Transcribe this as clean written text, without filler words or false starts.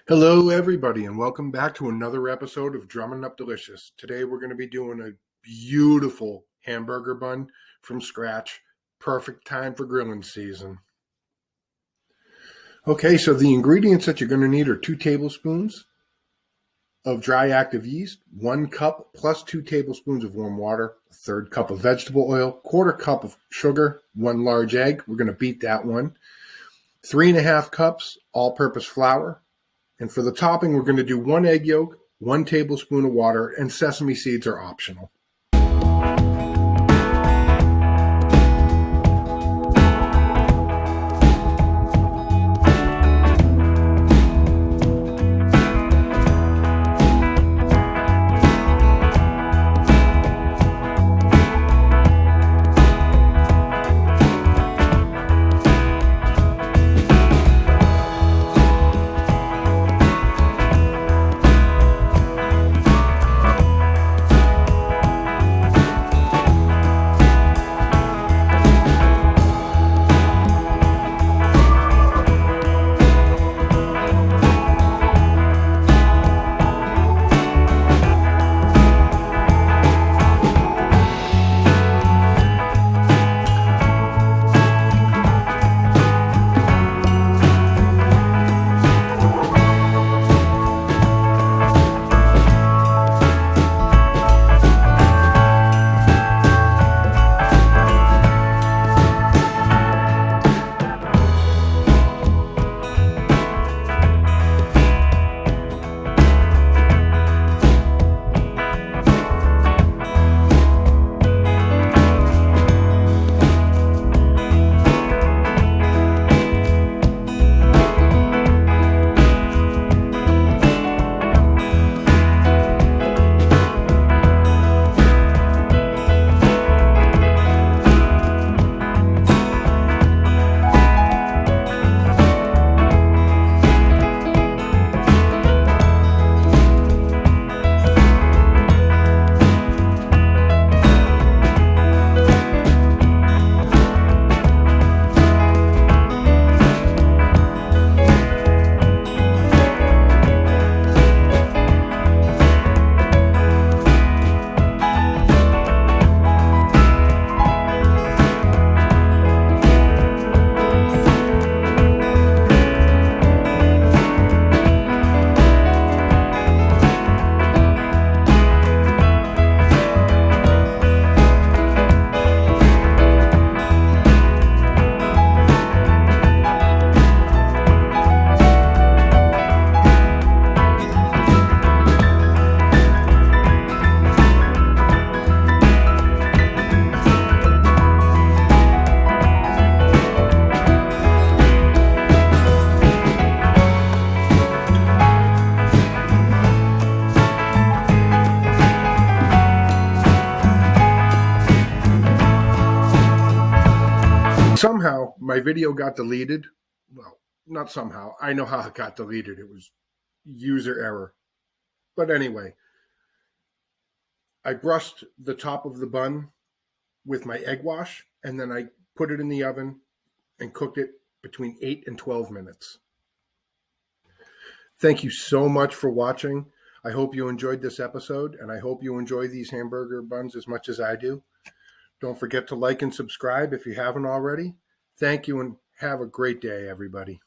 Hello, everybody, and welcome back to another episode of Drumming Up Delicious. Today, we're going to be doing a beautiful hamburger bun from scratch. Perfect time for grilling season. Okay, so the ingredients that you're going to need are 2 tablespoons of dry active yeast, 1 cup plus 2 tablespoons of warm water, a third cup of vegetable oil, 1/4 cup of sugar, 1 large egg. We're going to beat that one. 3.5 cups all-purpose flour. And for the topping, we're going to do 1 egg yolk, 1 tablespoon of water, and sesame seeds are optional. Somehow, my video got deleted. Well, not somehow. I know how it got deleted. It was user error. But anyway, I brushed the top of the bun with my egg wash, and then I put it in the oven and cooked it between 8 and 12 minutes. Thank you so much for watching. I hope you enjoyed this episode, and I hope you enjoy these hamburger buns as much as I do. Don't forget to like and subscribe if you haven't already. Thank you and have a great day, everybody.